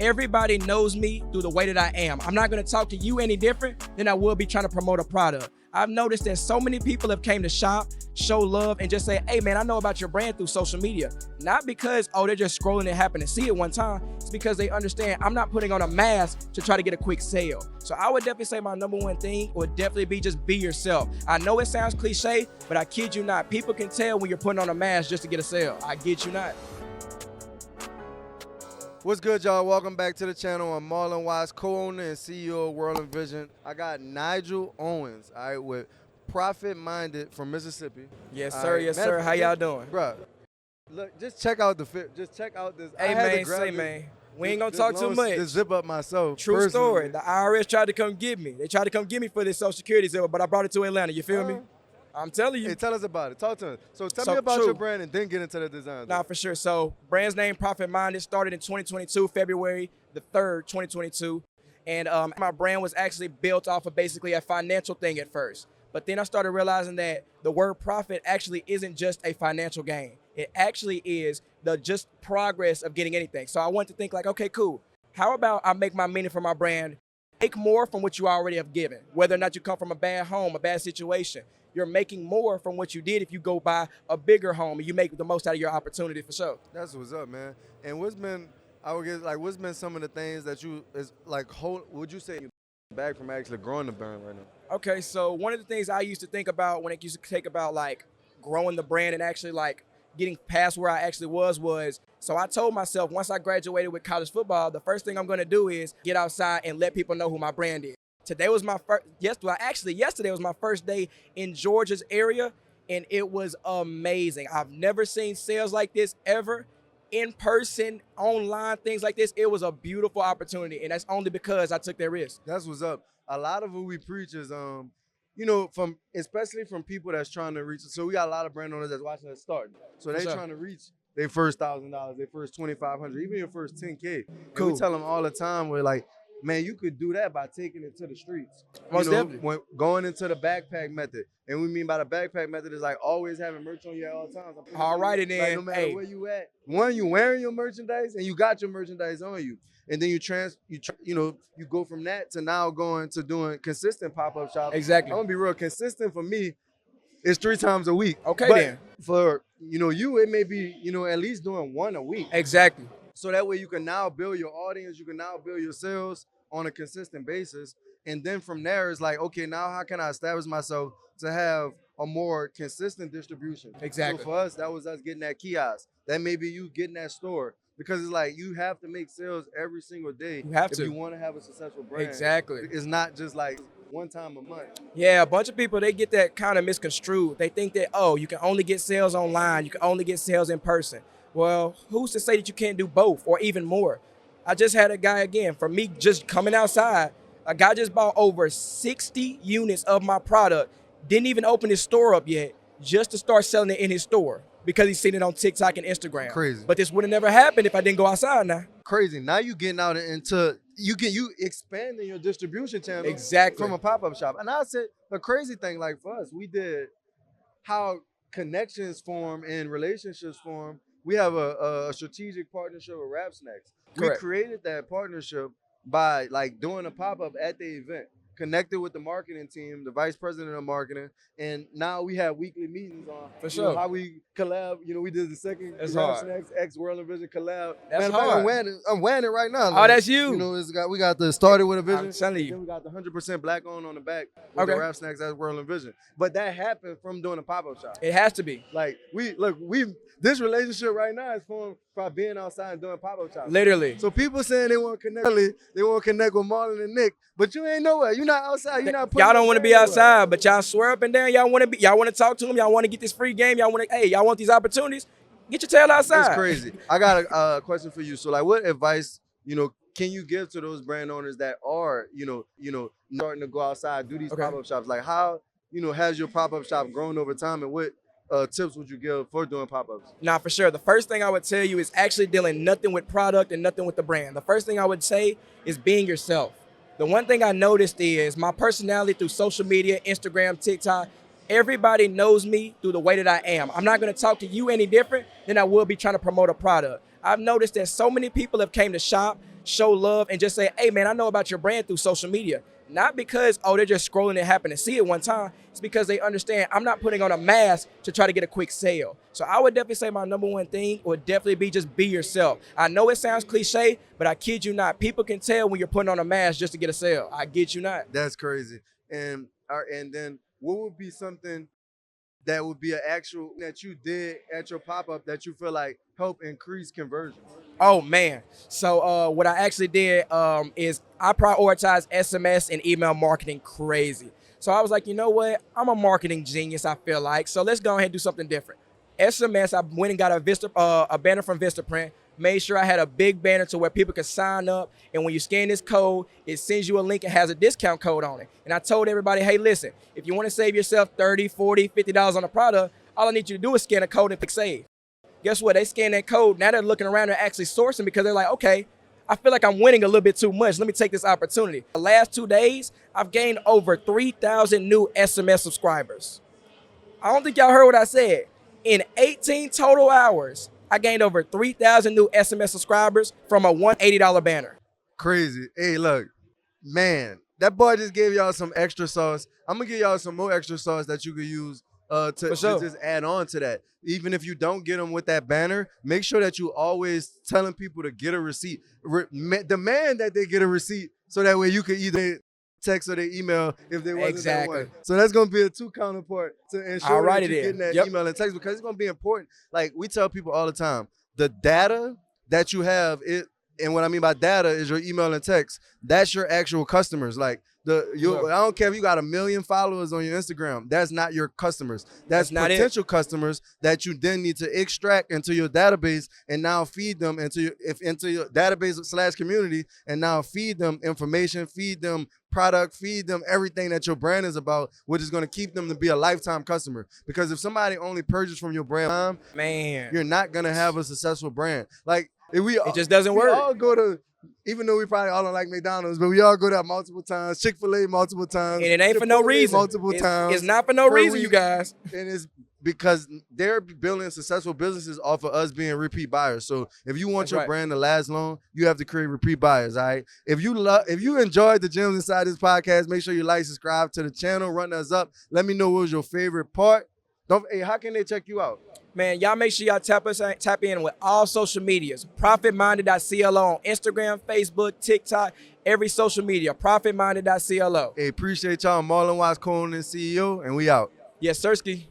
Everybody knows me through the way that I am. I'm not gonna talk to you any different than I will be trying to promote a product. I've noticed that so many people have came to shop, show love, and just say, hey man, I know about your brand through social media. Not because, oh, they're just scrolling and happen to see it one time. It's because they understand I'm not putting on a mask to try to get a quick sale. So I would definitely say my number one thing would definitely be just be yourself. I know it sounds cliche, but I kid you not. People can tell when you're putting on a mask just to get a sale. I kid you not. What's good, y'all? Welcome back to the channel. I'm Marlon Watts, co-owner and CEO of WRLDINVSN. I got Nigel Owens, all right, with Profit Minded from Mississippi. Yes, sir. Yes, sir. How y'all doing? Bro, look, just check out the fit. Just check out this. Hey, man, say, man. We ain't gonna talk too much. Just zip up myself. True story. The IRS tried to come get me. They tried to come get me for this Social Security zipper, but I brought it to Atlanta. You feel me? I'm telling you. Hey, tell us about it. Talk to us. So tell me about your brand and then get into the design. Nah, for sure. So brand's name Profit Minded started in 2022, February the 3rd, 2022. And my brand was actually built off of basically a financial thing at first. But then I started realizing that the word profit actually isn't just a financial gain. It actually is the just progress of getting anything. So I wanted to think like, okay, cool. How about I make my meaning for my brand, make more from what you already have given, whether or not you come from a bad home, a bad situation. You're making more from what you did if you go buy a bigger home and you make the most out of your opportunity for sure. That's what's up, man. And what's been, I would get like, what's been some of the things that you is like, would you say you back from actually growing the brand right now? Okay, so one of the things I used to think about when it used to take about like growing the brand and actually like getting past where I actually was, so I told myself once I graduated with college football, the first thing I'm gonna do is get outside and let people know who my brand is. Today was my first, yesterday was my first day in Georgia's area, and it was amazing. I've never seen sales like this ever, in person, online, things like this. It was a beautiful opportunity, and that's only because I took that risk. That's what's up. A lot of what we preach is, you know, especially from people that's trying to reach. So we got a lot of brand owners that's watching us starting. So they trying to reach their first $1,000, their first $2,500, even your first $10K. Cool. And we tell them all the time, we're like, man, you could do that by taking it to the streets. Most definitely. Going into the backpack method. And what we mean by the backpack method is like always having merch on you at all times. All righty then. Like, no matter where you at. One, you wearing your merchandise and you got your merchandise on you. And then you go from that to now going to doing consistent pop-up shops. Exactly. I'm gonna be real consistent for me. It's 3 times a week. Okay, but then. For you, it may be at least doing 1 a week. Exactly. So that way you can now build your audience, you can now build your sales on a consistent basis. And then from there, it's like, okay, now how can I establish myself to have a more consistent distribution? Exactly. So for us, that was us getting that kiosk. That may be you getting that store. Because it's like you have to make sales every single day. You have to. If you want to have a successful brand. Exactly. It's not just like one time a month. Yeah, a bunch of people, they get that kind of misconstrued. They think that, oh, you can only get sales online. You can only get sales in person. Well, who's to say that you can't do both or even more? I just had a guy, again, for me just coming outside, a guy just bought over 60 units of my product, didn't even open his store up yet, just to start selling it in his store because he's seen it on TikTok and Instagram. Crazy. But this would have never happened if I didn't go outside now. Crazy. Now you getting out into, you expanding your distribution channel. Exactly. From a pop-up shop. And I said, the crazy thing, like for us, we did how connections form and relationships form. We have a strategic partnership with Rap Snacks. Correct. We created that partnership by like doing a pop-up at the event, connected with the marketing team, the vice president of marketing, and now we have weekly meetings on for sure how we collab. We did the second That's Rap hard. Snacks X WRLDINVSN collab. That's hard. hard. I'm wearing it right now. Oh, that's you. We got the Started with a Vision. I'm telling you. Then we got the 100% black on the back with the Rap Snacks X WRLDINVSN. But that happened from doing a pop-up shop. It has to be. Like this relationship right now is formed by being outside and doing pop-up shops. Literally. So people saying they want to connect with Marlon and Nick, but you ain't nowhere. You're not outside. You're not. Y'all don't want to be outside, but y'all swear up and down. Y'all want to talk to them. Y'all want to get this free game. Y'all want these opportunities. Get your tail outside. That's crazy. I got a question for you. So like, what advice can you give to those brand owners that are starting to go outside, do these pop-up shops? Like how has your pop-up shop grown over time, and what tips would you give for doing pop-ups? Nah, for sure. The first thing I would tell you is actually dealing nothing with product and nothing with the brand. The first thing I would say is being yourself. The one thing I noticed is my personality through social media, Instagram, TikTok, everybody knows me through the way that I am. I'm not going to talk to you any different than I will be trying to promote a product. I've noticed that so many people have came to shop, show love and just say, hey man, I know about your brand through social media. Not because, oh, they're just scrolling and happen to see it one time. It's because they understand I'm not putting on a mask to try to get a quick sale. So I would definitely say my number one thing would definitely be just be yourself. I know it sounds cliche, but I kid you not. People can tell when you're putting on a mask just to get a sale. I get you not. That's crazy. And then what would be something that would be an actual that you did at your pop-up that you feel like help increase conversion? Oh man. So what I actually did is I prioritize SMS and email marketing crazy. So I was like, you know what? I'm a marketing genius, I feel like. So let's go ahead and do something different. SMS, I went and got a banner from Vistaprint, made sure I had a big banner to where people could sign up. And when you scan this code, it sends you a link and has a discount code on it. And I told everybody, hey, listen, if you want to save yourself $30, $40, $50 on a product, all I need you to do is scan a code and click save. Guess what? They scan that code. Now they're looking around and actually sourcing because they're like, okay, I feel like I'm winning a little bit too much. Let me take this opportunity. The last 2 days, I've gained over 3,000 new SMS subscribers. I don't think y'all heard what I said. In 18 total hours, I gained over 3,000 new SMS subscribers from a $180 banner. Crazy. Hey, look, man, that boy just gave y'all some extra sauce. I'm going to give y'all some more extra sauce that you could use to just add on to that. Even if you don't get them with that banner, make sure that you always telling people to get a receipt. Demand that they get a receipt so that way you can either text or they email if they wasn't that way. So that's going to be a 2 counterpart to ensure that you're getting that email and text, because it's going to be important. Like we tell people all the time, the data that you have, and what I mean by data is your email and text. That's your actual customers. Like I don't care if you got 1 million followers on your Instagram. That's not your customers. That's potential customers that you then need to extract into your database and now feed them into your database / community, and now feed them information, feed them product, feed them everything that your brand is about, which is going to keep them to be a lifetime customer. Because if somebody only purchased from your brand, man, you're not going to have a successful brand. Like it just doesn't work. We all go to, even though we probably all don't like McDonald's, but we all go there multiple times, Chick-fil-A multiple times. And it ain't for no reason. Multiple times. It's not for no reason, you guys. And it's because they're building successful businesses off of us being repeat buyers. So if you want your brand to last long, you have to create repeat buyers, all right? If you enjoyed the gems inside this podcast, make sure you like, subscribe to the channel, run us up. Let me know what was your favorite part. Hey, how can they check you out? Man, y'all make sure y'all tap in with all social medias. Profitminded.clo on Instagram, Facebook, TikTok, every social media. Profitminded.clo. Hey, appreciate y'all. Marlon Watts, co-owner and CEO, and we out. Yes, Sirski.